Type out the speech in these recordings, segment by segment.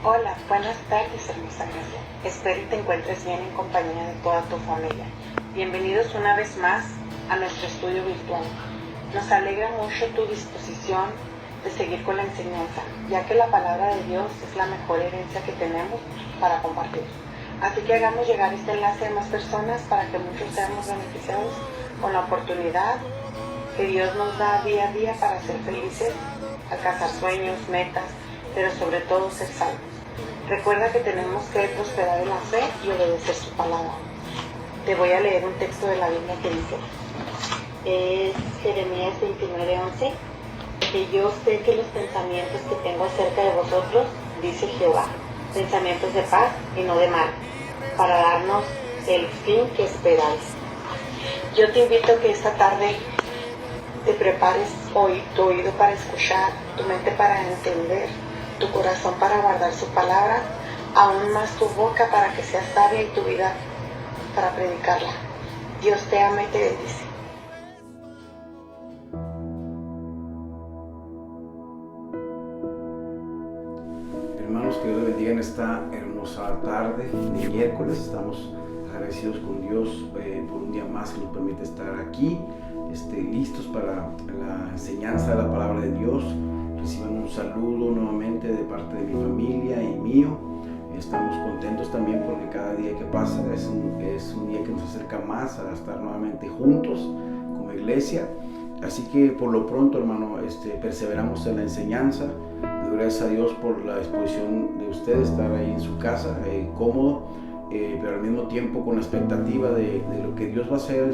Hola, buenas tardes, hermosa iglesia. Espero y te encuentres bien en compañía de toda tu familia. Bienvenidos una vez más a nuestro estudio virtual. Nos alegra mucho tu disposición de seguir con la enseñanza, ya que la palabra de Dios es la mejor herencia que tenemos para compartir. Así que hagamos llegar este enlace a más personas para que muchos seamos beneficiados con la oportunidad que Dios nos da día a día para ser felices, alcanzar sueños, metas, pero sobre todo ser salvos. Recuerda que tenemos que prosperar en la fe y obedecer su palabra. Te voy a leer un texto de la Biblia que dice, es Jeremías 29:11, que yo sé que los pensamientos que tengo acerca de vosotros, dice Jehová, pensamientos de paz y no de mal, para darnos el fin que esperáis. Yo te invito a que esta tarde te prepares hoy tu oído para escuchar, tu mente para entender, tu corazón para guardar su palabra, aún más tu boca para que sea sabia y tu vida para predicarla. Dios te ama y te bendice. Hermanos, que Dios les bendiga en esta hermosa tarde de miércoles. Estamos agradecidos con Dios por un día más que nos permite estar aquí, listos para la enseñanza de la palabra de Dios. Reciban un saludo nuevamente de parte de mi familia y mío. Estamos contentos también porque cada día que pasa es un día que nos acerca más a estar nuevamente juntos como iglesia. Así que por lo pronto, hermano, perseveramos en la enseñanza. Gracias a Dios por la disposición de usted estar ahí en su casa, cómodo, pero al mismo tiempo con la expectativa de lo que Dios va a hacer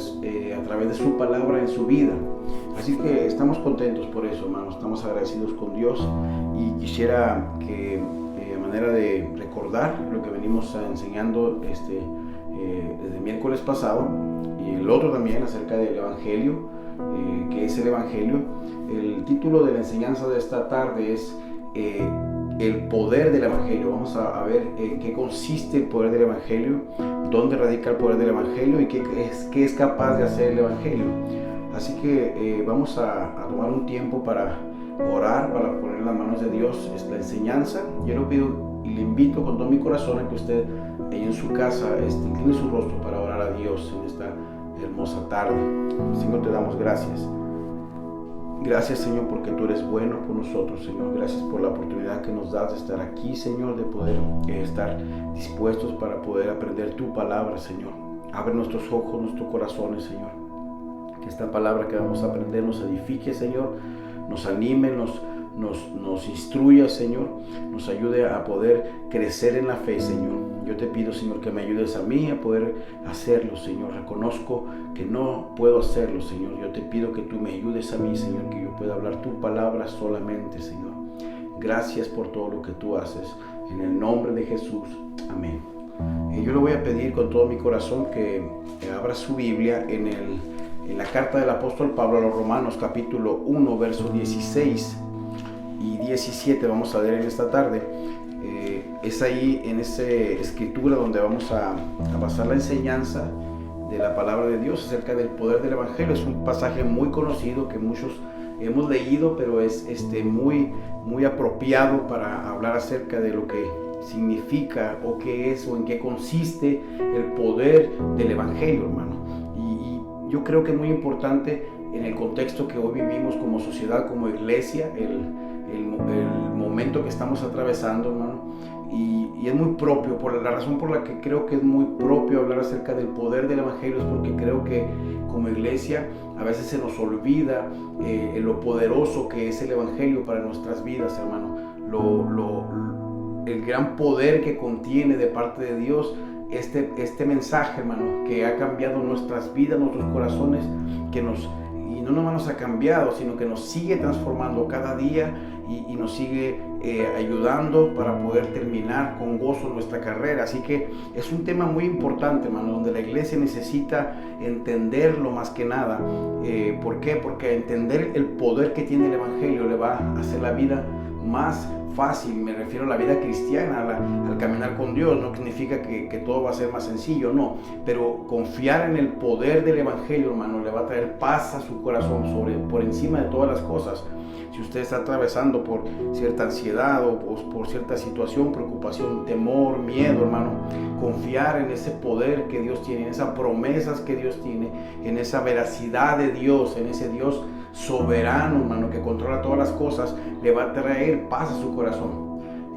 a través de su palabra en su vida. Así que estamos contentos por eso, hermanos, estamos agradecidos con Dios y quisiera que a manera de recordar lo que venimos enseñando desde el miércoles pasado y el otro también acerca del Evangelio, que es el Evangelio. El título de la enseñanza de esta tarde es el poder del Evangelio. Vamos a ver en qué consiste el poder del Evangelio, dónde radica el poder del Evangelio y qué es capaz de hacer el Evangelio. Así que vamos a tomar un tiempo para orar, para poner en las manos de Dios esta enseñanza. Yo le pido y le invito con todo mi corazón a que usted ahí en su casa incline su rostro para orar a Dios en esta hermosa tarde. Señor, te damos gracias. Gracias, Señor, porque tú eres bueno por nosotros, Señor. Gracias por la oportunidad que nos das de estar aquí, Señor, de poder estar dispuestos para poder aprender tu palabra, Señor. Abre nuestros ojos, nuestros corazones, Señor. Que esta palabra que vamos a aprender nos edifique, Señor, nos anime, nos instruya, Señor, nos ayude a poder crecer en la fe, Señor. Yo te pido, Señor, que me ayudes a mí a poder hacerlo, Señor. Reconozco que no puedo hacerlo, Señor. Yo te pido que tú me ayudes a mí, Señor, que yo pueda hablar tu palabra solamente, Señor. Gracias por todo lo que tú haces. En el nombre de Jesús. Amén. Yo le voy a pedir con todo mi corazón que abra su Biblia en la carta del apóstol Pablo a los Romanos, capítulo 1, versos 16 y 17. Vamos a leer en esta tarde. Es ahí en esa escritura donde vamos a basar la enseñanza de la palabra de Dios acerca del poder del Evangelio. Es un pasaje muy conocido que muchos hemos leído, pero es muy apropiado para hablar acerca de lo que significa o qué es o en qué consiste el poder del Evangelio, hermano. Y yo creo que es muy importante en el contexto que hoy vivimos como sociedad, como iglesia, el momento que estamos atravesando, hermano. Y es muy propio, por la razón por la que creo que es muy propio hablar acerca del poder del Evangelio, es porque creo que como iglesia a veces se nos olvida lo poderoso que es el Evangelio para nuestras vidas, hermano. El gran poder que contiene de parte de Dios este mensaje, hermano, que ha cambiado nuestras vidas, nuestros corazones, y no nomás nos ha cambiado, sino que nos sigue transformando cada día y nos sigue ayudando para poder terminar con gozo nuestra carrera. Así que es un tema muy importante, hermano, donde la iglesia necesita entenderlo más que nada. ¿Por qué? Porque entender el poder que tiene el Evangelio le va a hacer la vida más fácil. Me refiero a la vida cristiana, al caminar con Dios. No significa que todo va a ser más sencillo, no, pero confiar en el poder del Evangelio, hermano, le va a traer paz a su corazón por encima de todas las cosas. Si usted está atravesando por cierta ansiedad o por cierta situación, preocupación, temor, miedo, hermano, confiar en ese poder que Dios tiene, en esas promesas que Dios tiene, en esa veracidad de Dios, en ese Dios soberano, hermano, que controla todas las cosas, le va a traer paz a su corazón.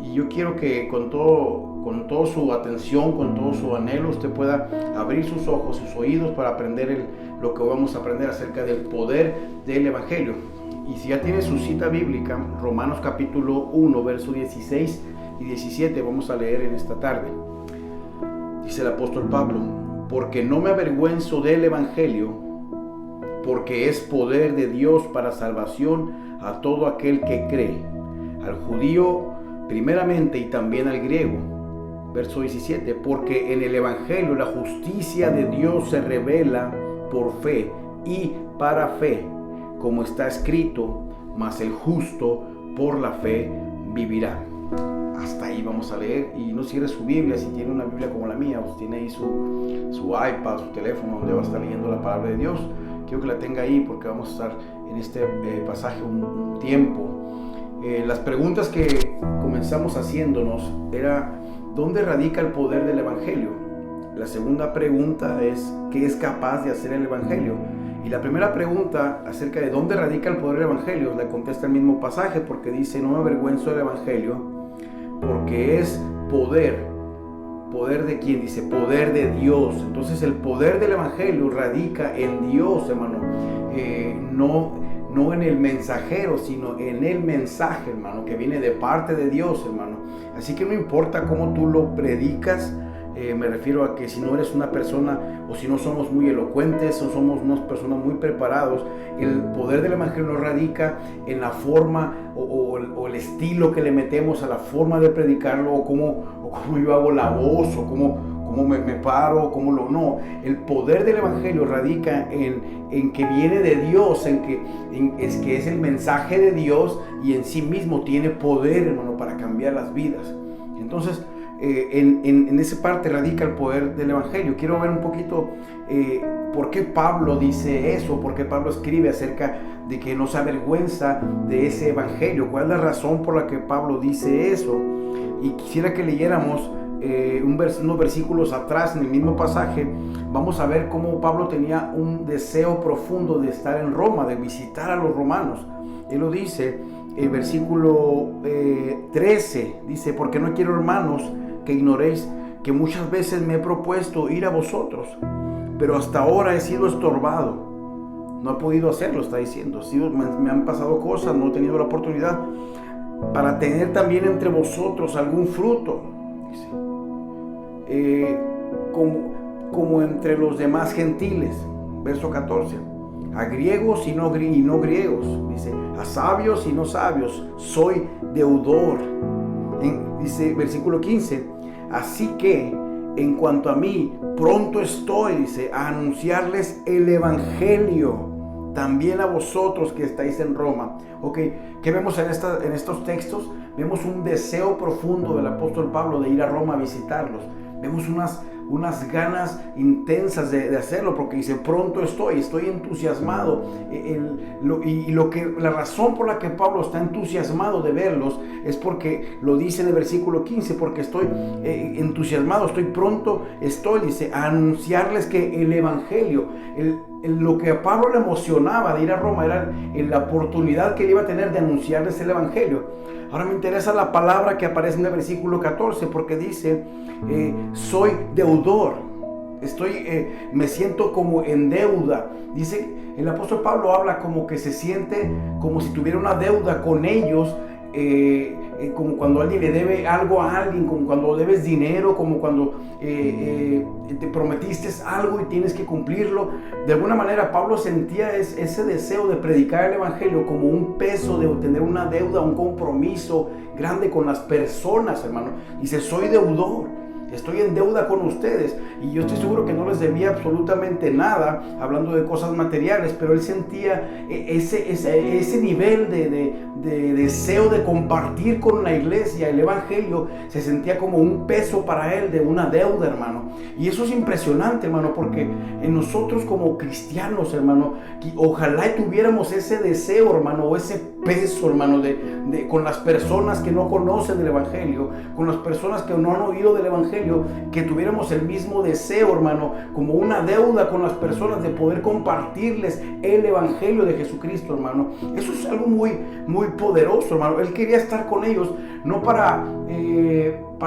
Y yo quiero que con toda su atención, con todo su anhelo, usted pueda abrir sus ojos, sus oídos para aprender lo que vamos a aprender acerca del poder del Evangelio. Y si ya tiene su cita bíblica, Romanos capítulo 1, versos 16 y 17, vamos a leer en esta tarde. Dice el apóstol Pablo: porque no me avergüenzo del Evangelio, porque es poder de Dios para salvación a todo aquel que cree, al judío primeramente y también al griego. Verso 17, porque en el Evangelio la justicia de Dios se revela por fe y para fe, como está escrito: mas el justo por la fe vivirá. Hasta ahí vamos a leer. Y no cierre su Biblia. Si tiene una Biblia como la mía, pues tiene ahí su iPad, su teléfono, donde va a estar leyendo la palabra de Dios. Quiero que la tenga ahí porque vamos a estar en este pasaje un tiempo. Las preguntas que comenzamos haciéndonos era: ¿dónde radica el poder del Evangelio? La segunda pregunta es: ¿qué es capaz de hacer el Evangelio? Y la primera pregunta acerca de dónde radica el poder del Evangelio la contesta el mismo pasaje, porque dice: no me avergüenzo del Evangelio, porque es poder. ¿Poder de quién? Dice: poder de Dios. Entonces el poder del Evangelio radica en Dios, hermano. No en el mensajero, sino en el mensaje, hermano, que viene de parte de Dios, hermano. Así que no importa cómo tú lo predicas. Me refiero a que si no eres una persona, o si no somos muy elocuentes, o somos unas personas muy preparados, el poder del Evangelio no radica en la forma o el estilo que le metemos a la forma de predicarlo, o cómo yo hago la voz, o cómo me paro, no. El poder del Evangelio radica en que viene de Dios, es que es el mensaje de Dios, y en sí mismo tiene poder, hermano, para cambiar las vidas. Entonces, en esa parte radica el poder del Evangelio. Quiero ver un poquito por qué Pablo dice eso, por qué Pablo escribe acerca de que no se avergüenza de ese Evangelio. ¿Cuál es la razón por la que Pablo dice eso? Y quisiera que leyéramos unos versículos atrás en el mismo pasaje. Vamos a ver cómo Pablo tenía un deseo profundo de estar en Roma, de visitar a los romanos. Él lo dice, el versículo 13, dice: porque no quiero, hermanos, que ignoréis que muchas veces me he propuesto ir a vosotros, pero hasta ahora he sido estorbado. No he podido hacerlo, está diciendo. Me han pasado cosas, no he tenido la oportunidad para tener también entre vosotros algún fruto, dice, como entre los demás gentiles. Verso 14, a griegos y no griegos, dice, a sabios y no sabios, soy deudor. Dice versículo 15, así que en cuanto a mí, pronto estoy, dice, a anunciarles el Evangelio también a vosotros que estáis en Roma. Ok, ¿qué vemos en estos textos? Vemos un deseo profundo del apóstol Pablo de ir a Roma a visitarlos. Vemos unas ganas intensas de hacerlo, porque dice: pronto estoy entusiasmado. La razón por la que Pablo está entusiasmado de verlos es porque lo dice en el versículo 15, porque estoy entusiasmado, dice, a anunciarles que el Evangelio, lo que a Pablo le emocionaba de ir a Roma era la oportunidad que él iba a tener de anunciarles el Evangelio. Ahora me interesa la palabra que aparece en el versículo 14, porque dice: soy deudor, me siento como en deuda. Dice, el apóstol Pablo habla como que se siente como si tuviera una deuda con ellos, como cuando alguien le debe algo a alguien, como cuando debes dinero, como cuando te prometiste algo y tienes que cumplirlo. De alguna manera Pablo sentía ese deseo de predicar el Evangelio como un peso, de tener una deuda, un compromiso grande con las personas, hermano. Dice: soy deudor. estoy en deuda con ustedes. Y yo estoy seguro que no les debía absolutamente nada, hablando de cosas materiales, pero él sentía ese nivel de deseo de compartir con la iglesia el evangelio. Se sentía como un peso para él, de una deuda, hermano. Y eso es impresionante, hermano, porque en nosotros como cristianos, hermano, ojalá tuviéramos ese deseo, hermano, o ese peso, hermano, con las personas que no conocen del evangelio, con las personas que no han oído del evangelio, que tuviéramos el mismo deseo, hermano, como una deuda con las personas de poder compartirles el evangelio de Jesucristo, hermano. Eso es algo muy, muy poderoso, hermano. Él quería estar con ellos, no para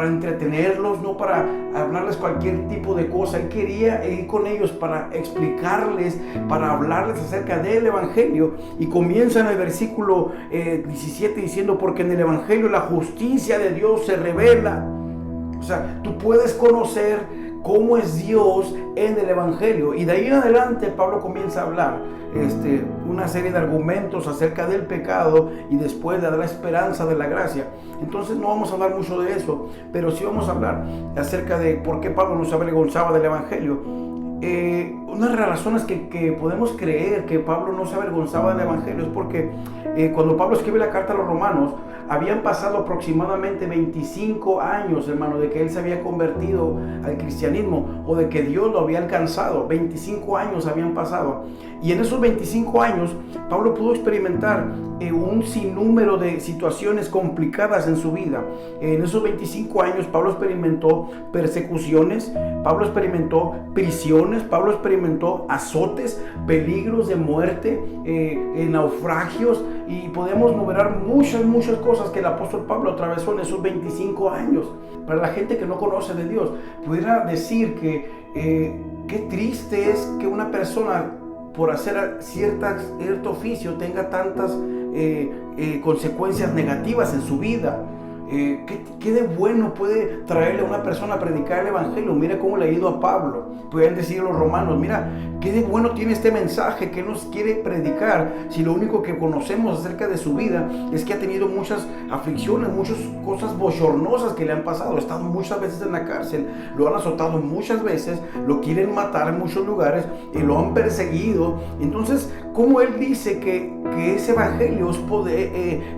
entretenerlos, no para hablarles cualquier tipo de cosa. Él quería ir con ellos para explicarles, para hablarles acerca del evangelio. Y comienza en el versículo 17 diciendo: porque en el evangelio la justicia de Dios se revela. O sea, tú puedes conocer cómo es Dios en el evangelio. Y de ahí en adelante Pablo comienza a hablar una serie de argumentos acerca del pecado y después de dar la esperanza de la gracia. Entonces no vamos a hablar mucho de eso, pero sí vamos a hablar acerca de por qué Pablo no se avergonzaba del evangelio. Una de las razones que podemos creer que Pablo no se avergonzaba del evangelio es porque cuando Pablo escribe la carta a los romanos, habían pasado aproximadamente 25 años, hermano, de que él se había convertido al cristianismo, o de que Dios lo había alcanzado. 25 años habían pasado. Y en esos 25 años, Pablo pudo experimentar un sinnúmero de situaciones complicadas en su vida. En esos 25 años, Pablo experimentó persecuciones, Pablo experimentó prisiones, Pablo experimentó azotes, peligros de muerte, naufragios, y podemos numerar muchas cosas que el apóstol Pablo atravesó en esos 25 años. Para la gente que no conoce de Dios, pudiera decir que qué triste es que una persona, por hacer cierto oficio, tenga tantas consecuencias negativas en su vida. ¿Qué de bueno puede traerle a una persona a predicar el evangelio? Mira cómo le ha ido a Pablo. Pueden decir los romanos: mira, ¿qué de bueno tiene este mensaje que nos quiere predicar? Si lo único que conocemos acerca de su vida es que ha tenido muchas aflicciones, muchas cosas bochornosas que le han pasado. Ha estado muchas veces en la cárcel, lo han azotado muchas veces, lo quieren matar en muchos lugares y lo han perseguido. Entonces, ¿cómo él dice que ese evangelio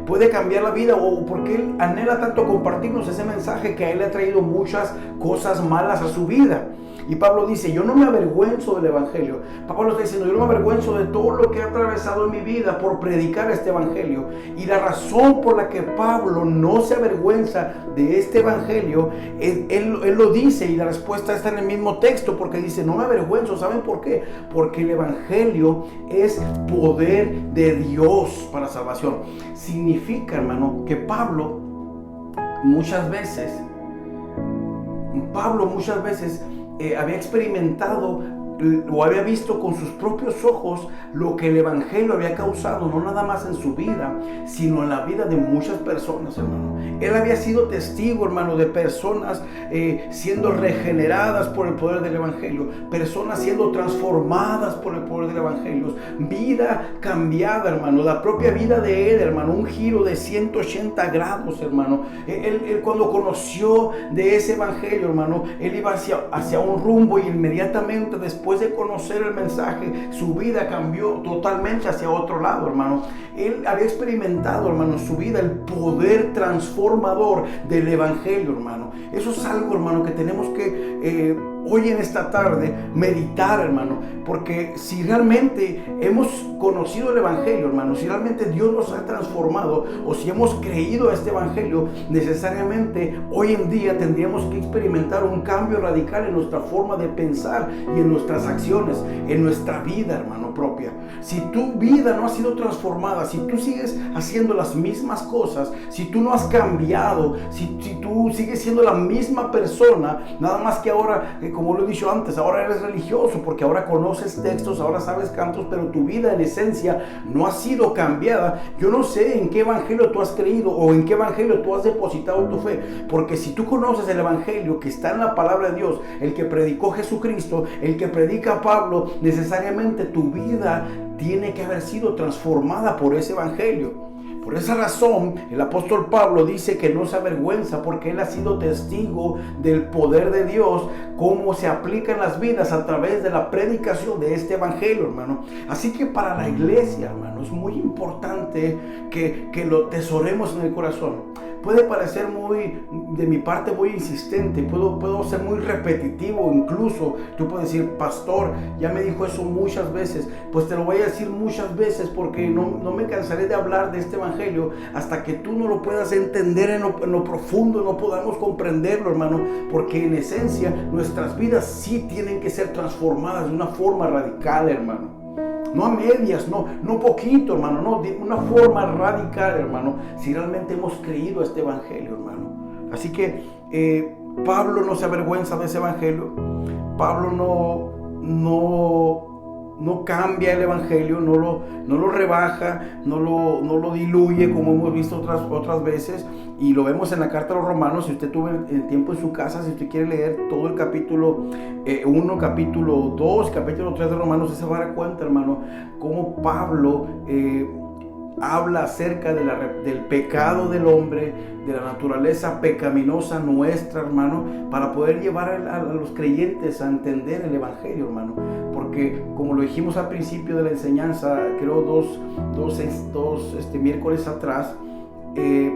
puede cambiar la vida? O porque él anhela tanto compartirnos ese mensaje que a él le ha traído muchas cosas malas a su vida. Y Pablo dice: yo no me avergüenzo del evangelio. Pablo está diciendo: yo no me avergüenzo de todo lo que he atravesado en mi vida por predicar este evangelio. Y la razón por la que Pablo no se avergüenza de este evangelio, él lo dice, y la respuesta está en el mismo texto, porque dice: no me avergüenzo. ¿Saben por qué? Porque el evangelio es poder de Dios para salvación. Significa, hermano, que Pablo muchas veces había experimentado o había visto con sus propios ojos lo que el evangelio había causado, no nada más en su vida, sino en la vida de muchas personas, hermano. Él había sido testigo, hermano, de personas siendo regeneradas por el poder del evangelio, personas siendo transformadas por el poder del evangelio, vida cambiada, hermano, la propia vida de él, hermano, un giro de 180 grados, hermano. Él cuando conoció de ese evangelio, hermano, él iba hacia un rumbo, y inmediatamente después de conocer el mensaje, su vida cambió totalmente hacia otro lado, hermano. Él había experimentado, hermano, en su vida el poder transformador del evangelio, hermano. Eso es algo, hermano, que tenemos que hoy en esta tarde meditar, hermano, porque si realmente hemos conocido el evangelio, hermano, si realmente Dios nos ha transformado, o si hemos creído a este evangelio, necesariamente hoy en día tendríamos que experimentar un cambio radical en nuestra forma de pensar y en nuestras acciones, en nuestra vida, hermano, propia. Si tu vida no ha sido transformada, si tú sigues haciendo las mismas cosas, si tú no has cambiado, si tú sigues siendo la misma persona, nada más que ahora, como lo he dicho antes, ahora eres religioso porque ahora conoces textos, ahora sabes cantos, pero tu vida en esencia no ha sido cambiada. Yo no sé en qué evangelio tú has creído o en qué evangelio tú has depositado tu fe, porque si tú conoces el evangelio que está en la palabra de Dios, el que predicó Jesucristo, el que predica Pablo, necesariamente tu vida tiene que haber sido transformada por ese evangelio. Por esa razón, el apóstol Pablo dice que no se avergüenza porque él ha sido testigo del poder de Dios, cómo se aplica en las vidas a través de la predicación de este evangelio, hermano. Así que para la iglesia, hermano, es muy importante que lo tesoremos en el corazón. Puede parecer de mi parte muy insistente, puedo ser muy repetitivo, incluso tú puedes decir, pastor, ya me dijo eso muchas veces. Pues te lo voy a decir muchas veces porque no me cansaré de hablar de este evangelio hasta que tú no lo puedas entender en lo profundo, no podamos comprenderlo, hermano, porque en esencia nuestras vidas sí tienen que ser transformadas de una forma radical, hermano. No a medias, no poquito, hermano, no, de una forma radical, hermano, si realmente hemos creído a este evangelio, hermano. Así que Pablo no se avergüenza de ese evangelio. Pablo no cambia el evangelio, no lo rebaja, no lo diluye como hemos visto otras veces, y lo vemos en la carta a los Romanos. Si usted tuvo el tiempo en su casa, si usted quiere leer todo el capítulo 1, capítulo 2, capítulo 3 de Romanos, se va a dar cuenta, hermano, cómo Pablo habla acerca del pecado del hombre, de la naturaleza pecaminosa nuestra, hermano, para poder llevar a los creyentes a entender el evangelio, hermano. Porque como lo dijimos al principio de la enseñanza, creo dos miércoles atrás,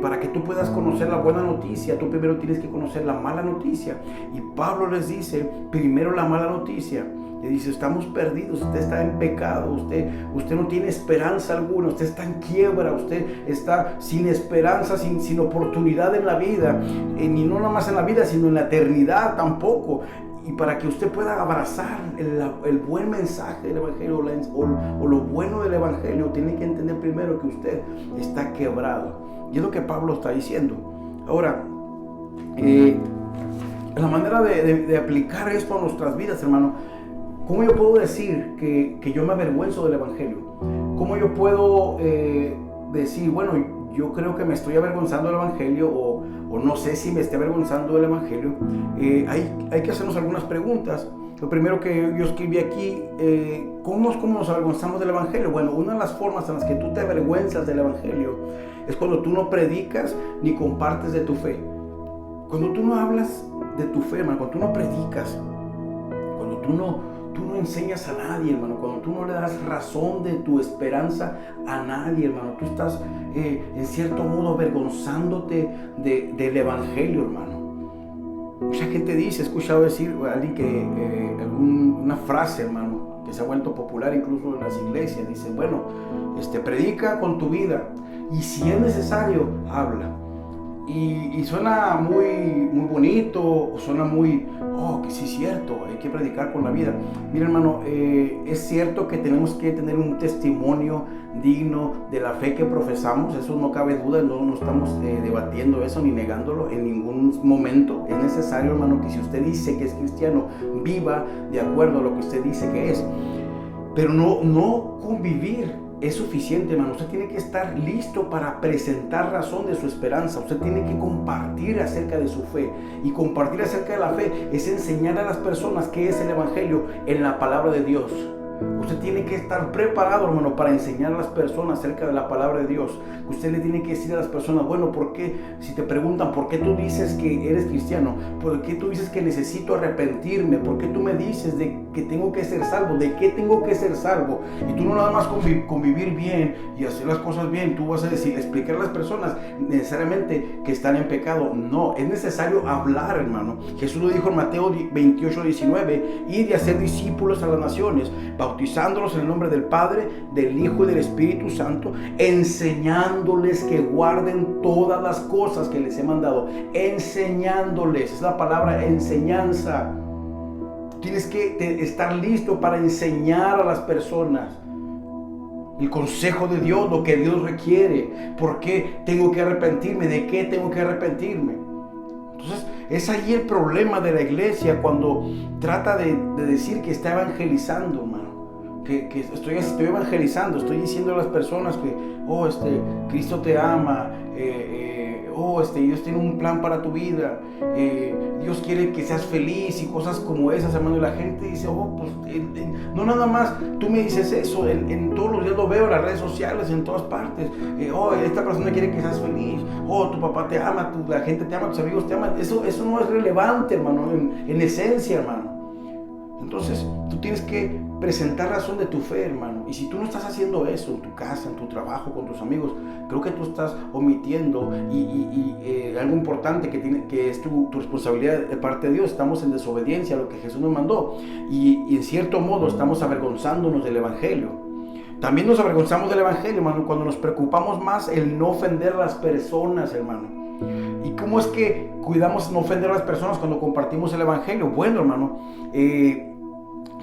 para que tú puedas conocer la buena noticia, tú primero tienes que conocer la mala noticia. Y Pablo les dice primero la mala noticia. Le dice, estamos perdidos, usted está en pecado, usted no tiene esperanza alguna, usted está en quiebra, usted está sin esperanza, sin oportunidad en la vida, y no nada más en la vida, sino en la eternidad tampoco. Y para que usted pueda abrazar el buen mensaje del evangelio o lo bueno del evangelio, tiene que entender primero que usted está quebrado. Y es lo que Pablo está diciendo. Ahora, la manera de aplicar esto a nuestras vidas, hermano, ¿cómo yo puedo decir que yo me avergüenzo del evangelio? ¿Cómo yo puedo decir, bueno, yo creo que me estoy avergonzando del evangelio, o no sé si me estoy avergonzando del evangelio? Hay que hacernos algunas preguntas. Lo primero que yo escribí aquí, ¿cómo nos avergonzamos del evangelio? Bueno, una de las formas en las que tú te avergüenzas del evangelio es cuando tú no predicas ni compartes de tu fe. Cuando tú no hablas de tu fe, hermano, cuando tú no predicas, cuando tú no enseñas a nadie, hermano, cuando tú no le das razón de tu esperanza a nadie, hermano, tú estás en cierto modo avergonzándote del evangelio, hermano. Mucha gente dice, he escuchado decir a alguien una frase, hermano, que se ha vuelto popular incluso en las iglesias. Dice, bueno, predica con tu vida, y si es necesario, habla. Y suena muy bonito, o suena que sí es cierto, hay que predicar con la vida. Mira, hermano, es cierto que tenemos que tener un testimonio digno de la fe que profesamos, eso no cabe duda, no estamos debatiendo eso ni negándolo en ningún momento. Es necesario, hermano, que si usted dice que es cristiano, viva de acuerdo a lo que usted dice que es. Pero no convivir es suficiente, hermano. Usted tiene que estar listo para presentar razón de su esperanza. Usted tiene que compartir acerca de su fe. Y compartir acerca de la fe es enseñar a las personas qué es el evangelio en la palabra de Dios. Usted tiene que estar preparado, hermano, para enseñar a las personas acerca de la palabra de Dios. Usted le tiene que decir a las personas, bueno, ¿por qué? Si te preguntan, ¿por qué tú dices que eres cristiano? ¿Por qué tú dices que necesito arrepentirme? ¿Por qué tú me dices que tengo que ser salvo? ¿De qué tengo que ser salvo? Y tú no nada más convivir bien y hacer las cosas bien, tú vas a explicar a las personas necesariamente que están en pecado. No, es necesario hablar, hermano. Jesús lo dijo en Mateo 28:19, ir y hacer discípulos a las naciones, bautizándolos en el nombre del Padre, del Hijo y del Espíritu Santo, enseñándoles que guarden todas las cosas que les he mandado. Enseñándoles, es la palabra enseñanza. Tienes que estar listo para enseñar a las personas el consejo de Dios, lo que Dios requiere. ¿Por qué tengo que arrepentirme? ¿De qué tengo que arrepentirme? Entonces, es ahí el problema de la iglesia cuando trata de decir que está evangelizando, hermano. Que estoy evangelizando, estoy diciendo a las personas que, Cristo te ama, Dios tiene un plan para tu vida, Dios quiere que seas feliz y cosas como esas, hermano. Y la gente dice, no nada más tú me dices eso, en todos los días lo veo en las redes sociales, en todas partes. Esta persona quiere que seas feliz, tu papá te ama, la gente te ama, tus amigos te aman. Eso no es relevante, hermano, en esencia, hermano. Entonces, tú tienes que presentar razón de tu fe, hermano. Y si tú no estás haciendo eso en tu casa, en tu trabajo, con tus amigos, creo que tú estás omitiendo algo importante que es tu responsabilidad de parte de Dios. Estamos en desobediencia a lo que Jesús nos mandó. Y en cierto modo estamos avergonzándonos del Evangelio. También nos avergonzamos del Evangelio, hermano, cuando nos preocupamos más en no ofender a las personas, hermano. ¿Y cómo es que cuidamos no ofender a las personas cuando compartimos el Evangelio? Bueno, hermano,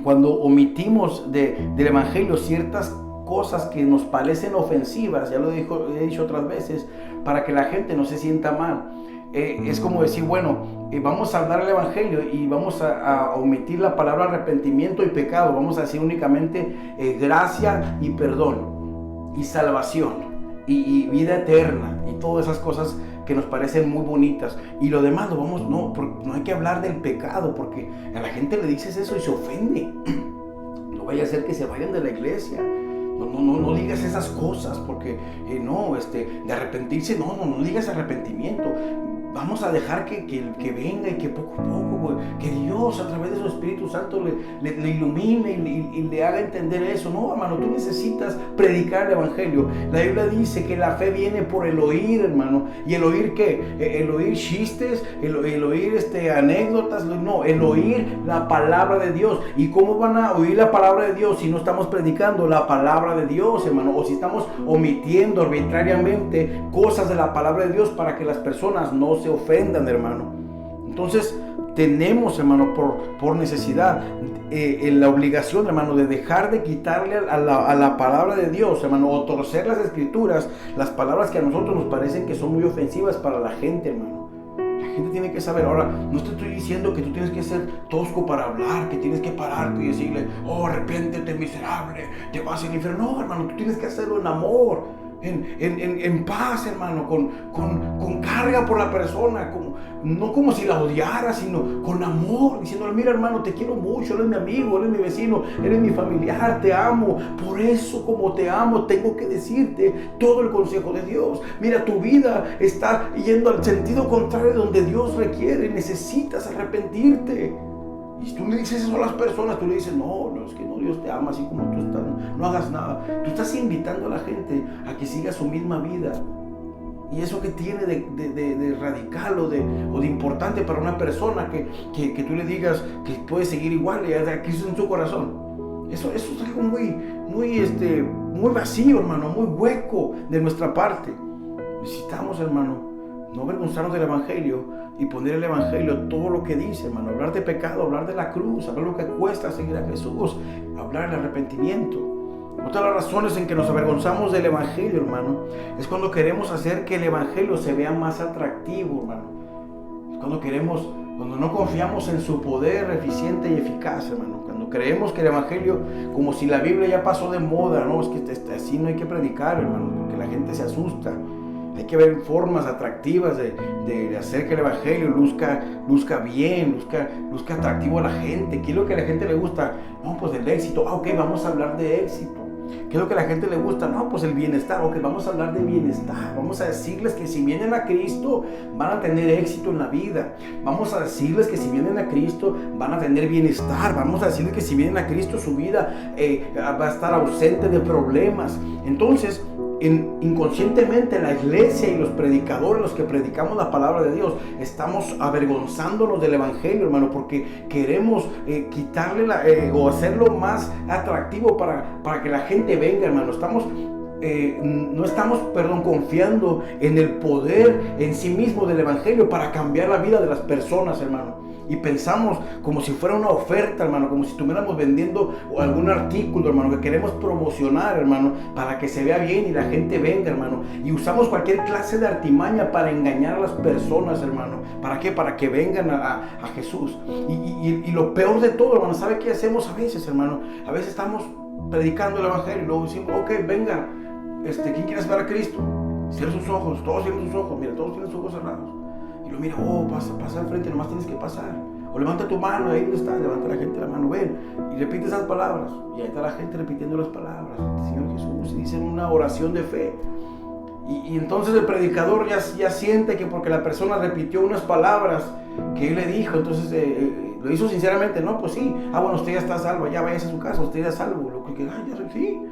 cuando omitimos del Evangelio ciertas cosas que nos parecen ofensivas, ya lo he dicho otras veces, para que la gente no se sienta mal. Es como decir, vamos a hablar el Evangelio y vamos a omitir la palabra arrepentimiento y pecado. Vamos a decir únicamente gracia y perdón y salvación y vida eterna y todas esas cosas que nos parecen muy bonitas. Y lo demás no hay que hablar del pecado, porque a la gente le dices eso y se ofende. No vaya a ser que se vayan de la iglesia. No digas esas cosas, porque de arrepentirse, no digas arrepentimiento. Vamos a dejar que venga y que poco a poco, que Dios a través de su Espíritu Santo le ilumine y le haga entender eso. No, hermano, tú necesitas predicar el Evangelio. La Biblia dice que la fe viene por el oír, hermano. ¿Y el oír qué? El oír chistes, el oír anécdotas. No, el oír la palabra de Dios. ¿Y cómo van a oír la palabra de Dios si no estamos predicando la palabra de Dios, hermano? O si estamos omitiendo arbitrariamente cosas de la palabra de Dios para que las personas no se ofendan, hermano. Entonces tenemos, hermano, por necesidad la obligación, hermano, de dejar de quitarle a la palabra de Dios, hermano, o torcer las escrituras, las palabras que a nosotros nos parecen que son muy ofensivas para la gente, hermano. La gente tiene que saber. Ahora, no te estoy diciendo que tú tienes que ser tosco para hablar, que tienes que pararte y decirle, arrepiéntete, miserable, te vas al infierno. No, hermano, tú tienes que hacerlo en amor, en paz, hermano, con carga por la persona, no como si la odiara, sino con amor, diciéndole, mira, hermano, te quiero mucho, eres mi amigo, eres mi vecino, eres mi familiar, te amo. Por eso, como te amo, tengo que decirte todo el consejo de Dios. Mira, tu vida está yendo al sentido contrario de donde Dios requiere. Necesitas arrepentirte. Y si tú le dices eso a las personas, tú le dices, no, es que no, Dios te ama así como tú estás, no hagas nada. Tú estás invitando a la gente a que siga su misma vida. Y eso que tiene de radical o de importante para una persona que tú le digas que puede seguir igual, y que eso es en su corazón. Eso es algo muy vacío, hermano, muy hueco de nuestra parte. Necesitamos, hermano, no avergonzarnos del Evangelio y poner el Evangelio todo lo que dice, hermano. Hablar de pecado, hablar de la cruz, hablar lo que cuesta seguir a Jesús, hablar del arrepentimiento. Otra de las razones en que nos avergonzamos del Evangelio, hermano, es cuando queremos hacer que el Evangelio se vea más atractivo, hermano. Es cuando no confiamos en su poder eficiente y eficaz, hermano. Cuando creemos que el Evangelio, como si la Biblia ya pasó de moda, no, es que así no hay que predicar, hermano, porque la gente se asusta. Hay que ver formas atractivas de hacer que el Evangelio luzca bien, luzca atractivo a la gente. ¿Qué es lo que a la gente le gusta? No, pues el éxito. Vamos a hablar de éxito. ¿Qué es lo que a la gente le gusta? No, pues el bienestar. Vamos a hablar de bienestar. Vamos a decirles que si vienen a Cristo van a tener éxito en la vida. Vamos a decirles que si vienen a Cristo van a tener bienestar. Vamos a decirles que si vienen a Cristo su vida va a estar ausente de problemas. Entonces, inconscientemente la iglesia y los predicadores, los que predicamos la palabra de Dios, estamos avergonzándonos del Evangelio, hermano, porque queremos quitarle o hacerlo más atractivo para que la gente venga, hermano. No estamos confiando en el poder en sí mismo del Evangelio para cambiar la vida de las personas, hermano. Y pensamos como si fuera una oferta, hermano, como si estuviéramos vendiendo algún artículo, hermano, que queremos promocionar, hermano, para que se vea bien y la gente venga, hermano. Y usamos cualquier clase de artimaña para engañar a las personas, hermano. ¿Para qué? Para que vengan a Jesús. Y lo peor de todo, hermano, ¿sabe qué hacemos a veces, hermano? A veces estamos predicando el Evangelio y luego decimos, venga, ¿quién quiere ver a Cristo? Cierra sus ojos, todos cierran sus ojos, mira, todos tienen sus ojos cerrados. Y lo mira, pasa al frente, nomás tienes que pasar. O levanta tu mano, ahí donde está, levanta la gente la mano, ven, y repite esas palabras. Y ahí está la gente repitiendo las palabras del Señor Jesús, y dicen una oración de fe. Y entonces el predicador ya siente que porque la persona repitió unas palabras que él le dijo, entonces lo hizo sinceramente, no, pues sí, bueno, usted ya está salvo, ya váyase a su casa, usted ya es salvo, sí.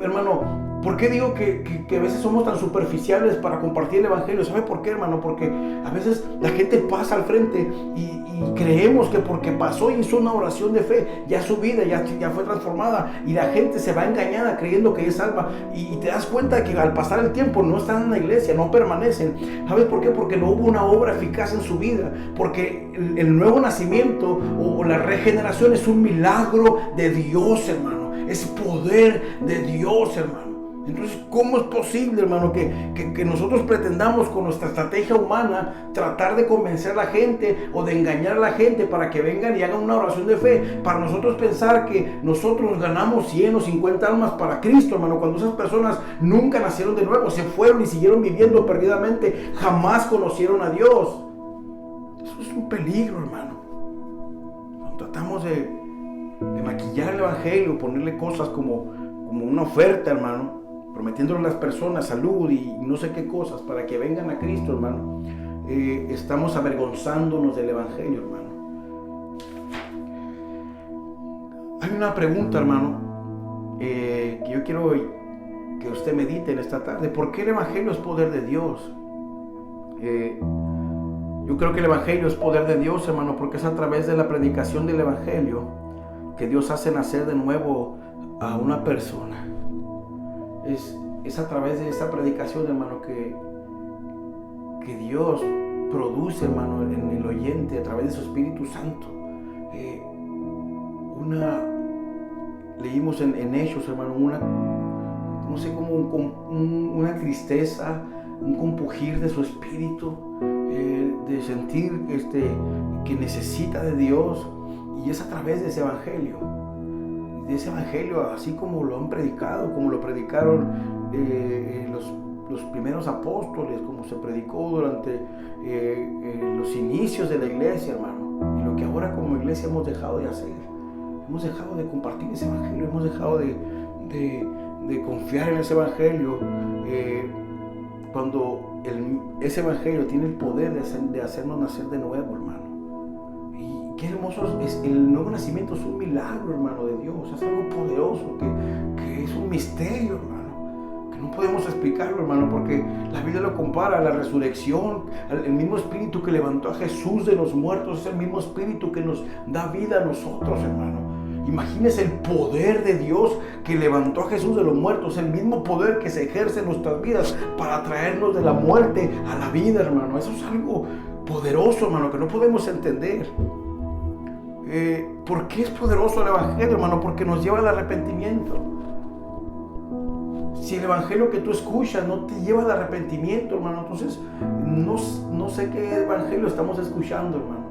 Hermano, ¿por qué digo que a veces somos tan superficiales para compartir el evangelio? ¿Sabe por qué, hermano? Porque a veces la gente pasa al frente y creemos que porque pasó y hizo una oración de fe, ya su vida ya fue transformada, y la gente se va engañada creyendo que es salva, y te das cuenta que al pasar el tiempo no están en la iglesia, no permanecen. ¿Sabes por qué? Porque no hubo una obra eficaz en su vida, porque el nuevo nacimiento o la regeneración es un milagro de Dios, hermano, es poder de Dios, hermano. Entonces, ¿cómo es posible, hermano, que nosotros pretendamos con nuestra estrategia humana tratar de convencer a la gente o de engañar a la gente para que vengan y hagan una oración de fe, para nosotros pensar que nosotros nos ganamos 100 o 50 almas para Cristo, hermano, cuando esas personas nunca nacieron de nuevo, se fueron y siguieron viviendo perdidamente, jamás conocieron a Dios? Eso es un peligro, hermano. Cuando tratamos de maquillar el evangelio, ponerle cosas como una oferta, hermano, prometiéndole a las personas salud y no sé qué cosas para que vengan a Cristo, hermano, estamos avergonzándonos del evangelio, hermano. Hay una pregunta, hermano, que yo quiero que usted medite en esta tarde. ¿Por qué el evangelio es poder de Dios? Yo creo que el evangelio es poder de Dios, hermano, porque es a través de la predicación del evangelio que Dios hace nacer de nuevo a una persona. Es a través de esa predicación, hermano, que Dios produce, hermano, en el oyente, a través de su Espíritu Santo. Leímos en Hechos, hermano, no sé, como una tristeza, un compugir de su espíritu, de sentir que necesita de Dios, y es a través de ese evangelio. De ese evangelio, así como lo han predicado, como lo predicaron los primeros apóstoles, como se predicó durante los inicios de la iglesia, hermano, y lo que ahora como iglesia hemos dejado de hacer. Hemos dejado de compartir ese evangelio, hemos dejado de confiar en ese evangelio, cuando ese evangelio tiene el poder de hacernos nacer de nuevo, hermano. Qué hermoso es el nuevo nacimiento, es un milagro, hermano, de Dios, es algo poderoso, que es un misterio, hermano, que no podemos explicarlo, hermano, porque la Biblia lo compara a la resurrección, el mismo espíritu que levantó a Jesús de los muertos, es el mismo espíritu que nos da vida a nosotros, hermano. Imagínese el poder de Dios que levantó a Jesús de los muertos, el mismo poder que se ejerce en nuestras vidas para traernos de la muerte a la vida, hermano. Eso es algo poderoso, hermano, que no podemos entender. ¿Por qué es poderoso el evangelio, hermano? Porque nos lleva al arrepentimiento. Si el evangelio que tú escuchas no te lleva al arrepentimiento, hermano, entonces no sé qué evangelio estamos escuchando, hermano.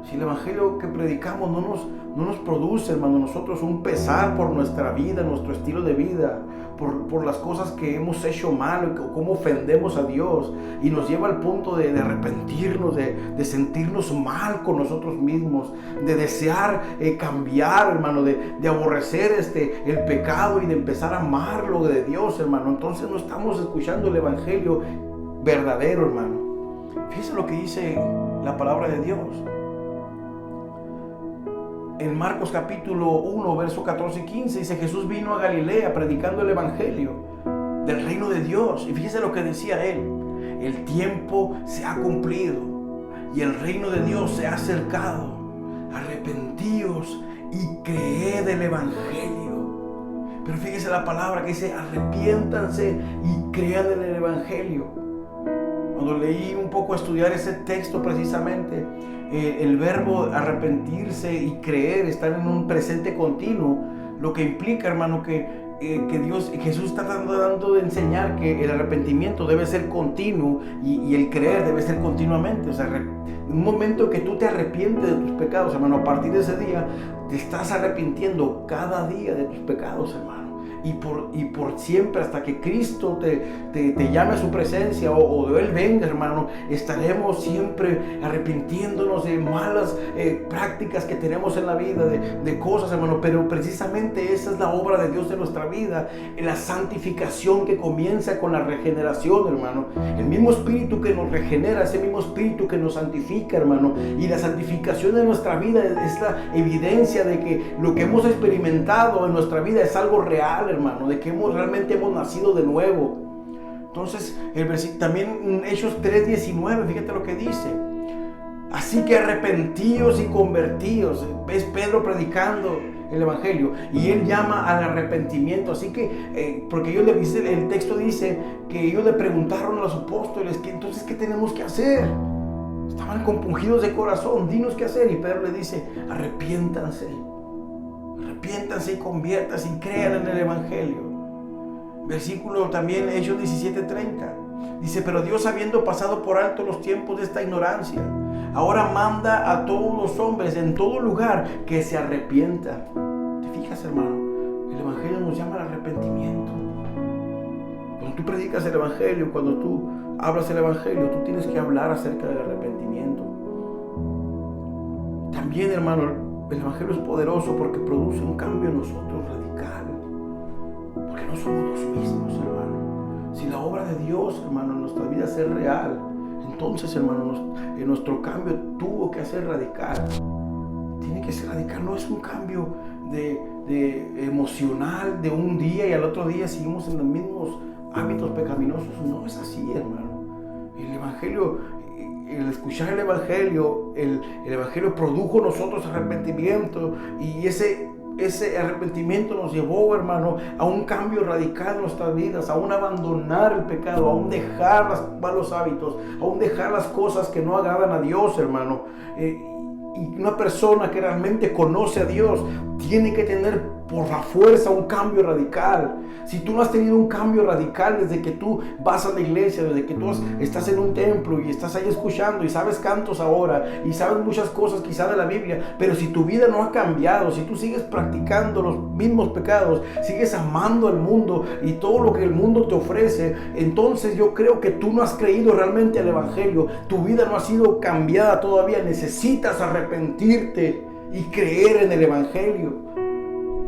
Si el evangelio que predicamos no nos produce, hermano, nosotros un pesar por nuestra vida, nuestro estilo de vida, por las cosas que hemos hecho mal, cómo ofendemos a Dios, y nos lleva al punto de arrepentirnos, de sentirnos mal con nosotros mismos, de desear cambiar, hermano, de aborrecer el pecado y de empezar a amar lo de Dios, hermano. Entonces no estamos escuchando el evangelio verdadero, hermano. Fíjense lo que dice la palabra de Dios. En Marcos capítulo 1, verso 14 y 15, dice: Jesús vino a Galilea predicando el evangelio del reino de Dios. Y fíjese lo que decía él: el tiempo se ha cumplido y el reino de Dios se ha acercado. Arrepentíos y creed el evangelio. Pero fíjese la palabra que dice: arrepiéntanse y crean en el evangelio. Cuando leí un poco, estudiar ese texto precisamente, el verbo arrepentirse y creer están en un presente continuo, lo que implica, hermano, que Jesús está dando de enseñar que el arrepentimiento debe ser continuo y el creer debe ser continuamente. O sea, un momento que tú te arrepientes de tus pecados, hermano, a partir de ese día te estás arrepintiendo cada día de tus pecados, hermano. y por siempre, hasta que Cristo te llame a su presencia o Él venga, hermano, estaremos siempre arrepintiéndonos de malas prácticas que tenemos en la vida, de cosas, hermano. Pero precisamente esa es la obra de Dios en nuestra vida, en la santificación que comienza con la regeneración, hermano. El mismo Espíritu que nos regenera, ese mismo Espíritu que nos santifica, hermano. Y la santificación de nuestra vida es la evidencia de que lo que hemos experimentado en nuestra vida es algo real, hermano, de que realmente hemos nacido de nuevo. Entonces, también Hechos 3:19, fíjate lo que dice. Así que arrepentíos y convertíos. Es Pedro predicando el Evangelio y él llama al arrepentimiento. Así que, porque el texto dice que ellos le preguntaron a los apóstoles que entonces, ¿qué tenemos que hacer? Estaban compungidos de corazón, dinos qué hacer. Y Pedro le dice, arrepiéntanse y conviértanse y crean en el Evangelio. Versículo también, Hechos 17:30. Dice, pero Dios, habiendo pasado por alto los tiempos de esta ignorancia, ahora manda a todos los hombres en todo lugar que se arrepientan. ¿Te fijas, hermano? El Evangelio nos llama al arrepentimiento. Cuando tú predicas el Evangelio, cuando tú hablas el Evangelio, tú tienes que hablar acerca del arrepentimiento. También, hermano, el Evangelio es poderoso porque produce un cambio en nosotros radical. Porque no somos los mismos, hermano. Si la obra de Dios, hermano, en nuestra vida es real, entonces, hermano, nuestro cambio tuvo que ser radical. Tiene que ser radical, no es un cambio de emocional de un día y al otro día seguimos en los mismos hábitos pecaminosos. No es así, hermano. El Evangelio, el escuchar el Evangelio, el Evangelio produjo en nosotros arrepentimiento, y ese arrepentimiento nos llevó, hermano, a un cambio radical en nuestras vidas, a un abandonar el pecado, a un dejar los malos hábitos, a un dejar las cosas que no agradan a Dios, hermano. Y una persona que realmente conoce a Dios tiene que tener por la fuerza un cambio radical. Si tú no has tenido un cambio radical desde que tú vas a la iglesia, desde que tú estás en un templo y estás ahí escuchando y sabes cantos ahora y sabes muchas cosas quizá de la Biblia, pero si tu vida no ha cambiado, si tú sigues practicando los mismos pecados, sigues amando al mundo y todo lo que el mundo te ofrece, entonces yo creo que tú no has creído realmente al Evangelio. Tu vida no ha sido cambiada todavía. Necesitas arrepentirte y creer en el Evangelio.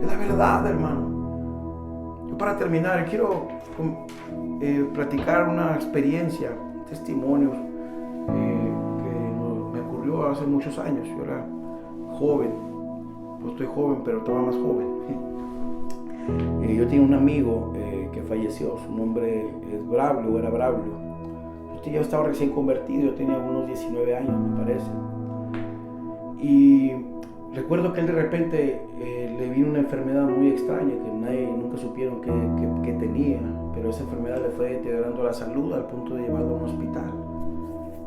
Es la verdad, hermano. Yo, para terminar, quiero platicar una experiencia, testimonios que me ocurrió hace muchos años. Yo era joven, pues estoy joven, pero estaba más joven. Yo tenía un amigo que falleció. Su nombre es Braulio, era Braulio. Yo estaba recién convertido, yo tenía unos 19 años, me parece. Y recuerdo que él de repente le vino una enfermedad muy extraña que nunca supieron que tenía, pero esa enfermedad le fue deteriorando la salud al punto de llevarlo a un hospital.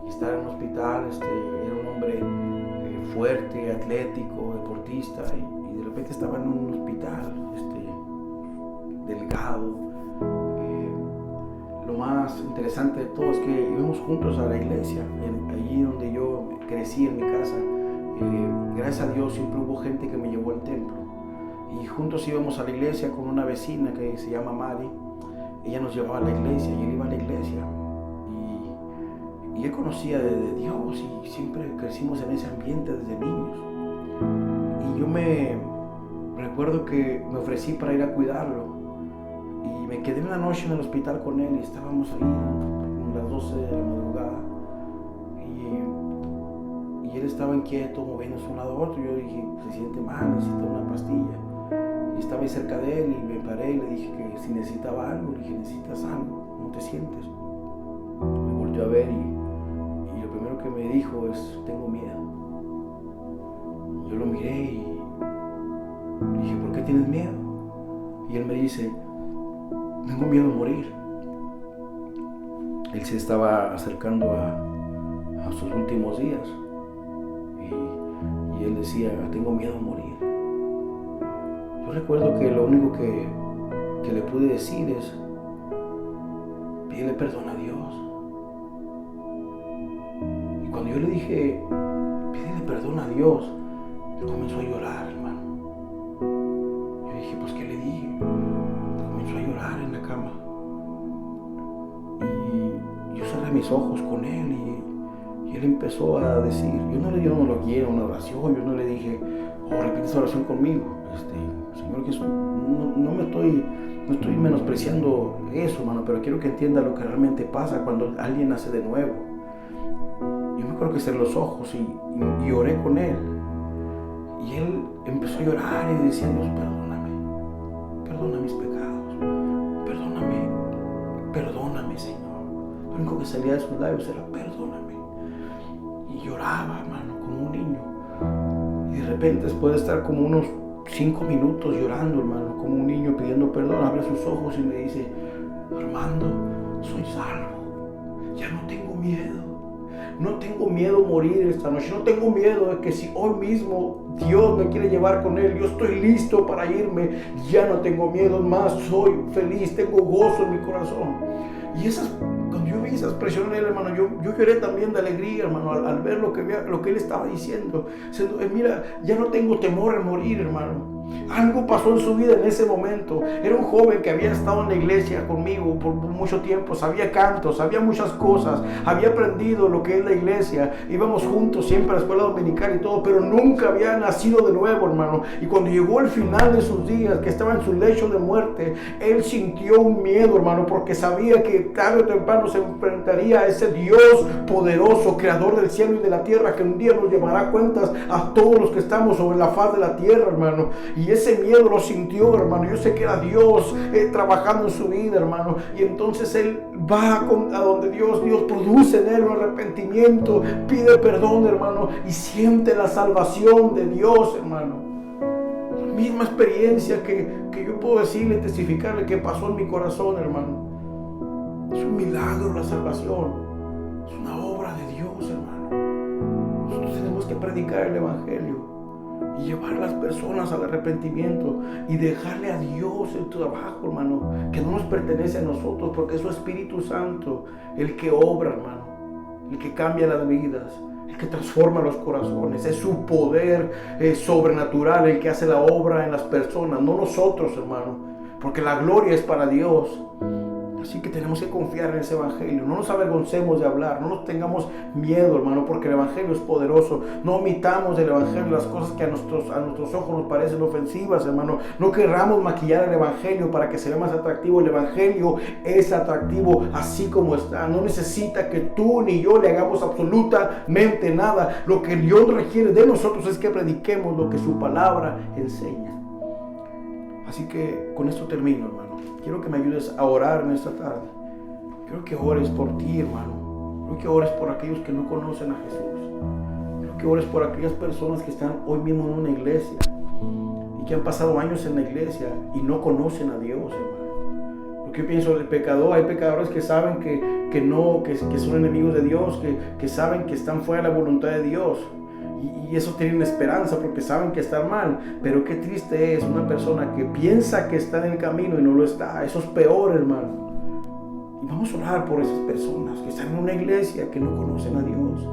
Y estar en un hospital, era un hombre fuerte, atlético, deportista, y de repente estaba en un hospital, delgado. Lo más interesante de todo es que íbamos juntos a la iglesia, allí donde yo crecí en mi casa. Gracias a Dios siempre hubo gente que me llevó al templo, y juntos íbamos a la iglesia con una vecina que se llama Mari. Ella nos llevaba a la iglesia y él iba a la iglesia, y él conocía de Dios, y siempre crecimos en ese ambiente desde niños. Y yo me recuerdo que me ofrecí para ir a cuidarlo, y me quedé una noche en el hospital con él, y estábamos ahí a las 12 de la madrugada, y él estaba inquieto, moviéndose de un lado a otro. Yo dije, se siente mal, necesita una pastilla. Y estaba ahí cerca de él, y me paré y le dije que si necesitaba algo. Le dije, ¿necesitas algo? ¿Cómo te sientes? Me volteó a ver, y lo primero que me dijo es, tengo miedo. Yo lo miré y le dije, ¿por qué tienes miedo? Y él me dice, tengo miedo de morir. Él se estaba acercando a sus últimos días, y él decía, tengo miedo de morir. Yo recuerdo que lo único que le pude decir es, pídele perdón a Dios. Y cuando yo le dije, pídele perdón a Dios, él comenzó a llorar, hermano. Yo dije, pues, ¿qué le dije? cama. Y yo cerré mis ojos con él y él empezó a decir, yo no lo guié a una oración, yo no le dije, repite esa oración conmigo. Señor Jesús, no estoy menospreciando eso, hermano, pero quiero que entienda lo que realmente pasa cuando alguien nace de nuevo. Yo me acuerdo que cerré los ojos y oré con él. Y él empezó a llorar y decía, Dios, perdona mis pecados, perdóname, Señor. Lo único que salía de sus labios era perdóname. Y lloraba, hermano, como un niño. Y de repente, después de estar como unos 5 minutos llorando, hermano, como un niño pidiendo perdón, abre sus ojos y me dice, Armando, soy salvo, ya no tengo miedo. No tengo miedo a morir esta noche. No tengo miedo de que si hoy mismo Dios me quiere llevar con Él, yo estoy listo para irme. Ya no tengo miedo más. Soy feliz. Tengo gozo en mi corazón. Y cuando yo vi esa expresión en él, hermano, yo lloré también de alegría, hermano, al ver lo que él estaba diciendo. Mira, ya no tengo temor a morir, hermano. Algo pasó en su vida en ese momento. Era un joven que había estado en la iglesia conmigo por mucho tiempo. Sabía cantos, sabía muchas cosas. Había aprendido lo que es la iglesia. Íbamos juntos siempre a la escuela dominical y todo, pero nunca había nacido de nuevo, hermano. Y cuando llegó el final de sus días, que estaba en su lecho de muerte, él sintió un miedo, hermano, porque sabía que tarde o temprano se enfrentaría a ese Dios poderoso, creador del cielo y de la tierra, que un día nos llevará cuentas a todos los que estamos sobre la faz de la tierra, hermano. Y ese miedo lo sintió, hermano. Yo sé que era Dios trabajando en su vida, hermano. Y entonces él va a donde Dios produce en él un arrepentimiento, pide perdón, hermano, y siente la salvación de Dios, hermano. La misma experiencia que yo puedo decirle y testificarle que pasó en mi corazón, hermano. Es un milagro la salvación. Es una obra de Dios, hermano. Nosotros tenemos que predicar el evangelio y llevar a las personas al arrepentimiento y dejarle a Dios el trabajo, hermano, que no nos pertenece a nosotros, porque es su Espíritu Santo el que obra, hermano, el que cambia las vidas, el que transforma los corazones. Es su poder sobrenatural el que hace la obra en las personas, no nosotros, hermano, porque la gloria es para Dios. Así que tenemos que confiar en ese evangelio. No nos avergoncemos de hablar. No nos tengamos miedo, hermano, porque el evangelio es poderoso. No omitamos del evangelio las cosas que a nuestros ojos nos parecen ofensivas, hermano. No querramos maquillar el evangelio para que se vea más atractivo. El evangelio es atractivo así como está. No necesita que tú ni yo le hagamos absolutamente nada. Lo que Dios requiere de nosotros es que prediquemos lo que su palabra enseña. Así que con esto termino, hermano. Quiero que me ayudes a orar en esta tarde. Quiero que ores por ti, hermano. Quiero que ores por aquellos que no conocen a Jesús. Quiero que ores por aquellas personas que están hoy mismo en una iglesia y que han pasado años en la iglesia y no conocen a Dios, hermano. Porque yo pienso, el pecador, hay pecadores que saben que son enemigos de Dios, que saben que están fuera de la voluntad de Dios. Y eso tienen esperanza porque saben que están mal. Pero qué triste es una persona que piensa que está en el camino y no lo está. Eso es peor, hermano. Y vamos a orar por esas personas que están en una iglesia que no conocen a Dios.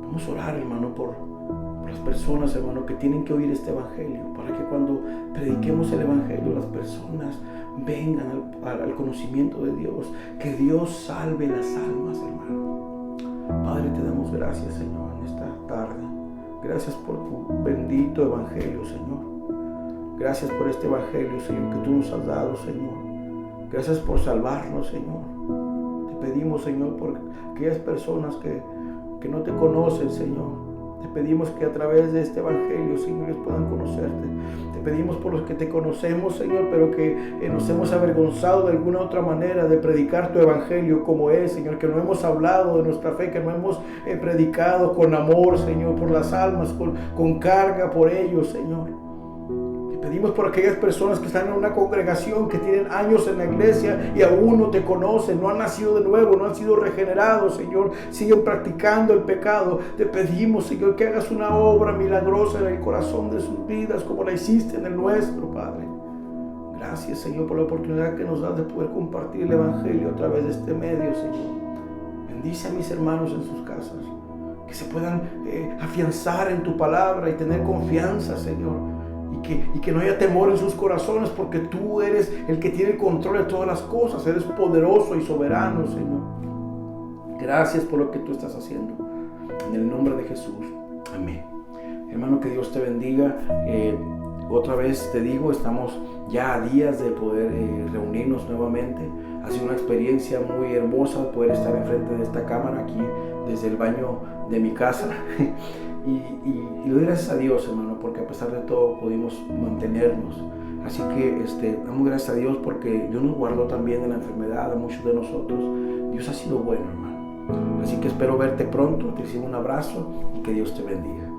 Vamos a orar, hermano, por las personas, hermano, que tienen que oír este evangelio, para que cuando prediquemos el evangelio las personas vengan al conocimiento de Dios. Que Dios salve las almas, hermano. Padre, te damos gracias, Señor, en esta tarde. Gracias por tu bendito evangelio, Señor. Gracias por este evangelio, Señor, que tú nos has dado, Señor. Gracias por salvarnos, Señor. Te pedimos, Señor, por aquellas personas que no te conocen, Señor. Te pedimos que a través de este evangelio, Señor, ellos puedan conocerte. Te pedimos por los que te conocemos, Señor, pero que nos hemos avergonzado de alguna otra manera de predicar tu evangelio como es, Señor, que no hemos hablado de nuestra fe, que no hemos predicado con amor, Señor, por las almas, con carga por ellos, Señor. Te pedimos por aquellas personas que están en una congregación, que tienen años en la iglesia y aún no te conocen, no han nacido de nuevo, no han sido regenerados, Señor, siguen practicando el pecado. Te pedimos, Señor, que hagas una obra milagrosa en el corazón de sus vidas como la hiciste en el nuestro, Padre. Gracias, Señor, por la oportunidad que nos das de poder compartir el evangelio a través de este medio, Señor. Bendice a mis hermanos en sus casas, que se puedan afianzar en tu palabra y tener confianza, Señor, y que no haya temor en sus corazones, porque tú eres el que tiene el control de todas las cosas. Eres poderoso y soberano, Señor. Gracias por lo que tú estás haciendo. En el nombre de Jesús. Amén. Hermano, que Dios te bendiga. Otra vez te digo, estamos ya a días de poder reunirnos nuevamente. Ha sido una experiencia muy hermosa poder estar enfrente de esta cámara aquí desde el baño de mi casa. y le doy gracias a Dios, hermano, porque a pesar de todo pudimos mantenernos. Así que damos gracias a Dios porque Dios nos guardó también de la enfermedad a muchos de nosotros. Dios ha sido bueno, hermano. Así que espero verte pronto. Te recibo un abrazo y que Dios te bendiga.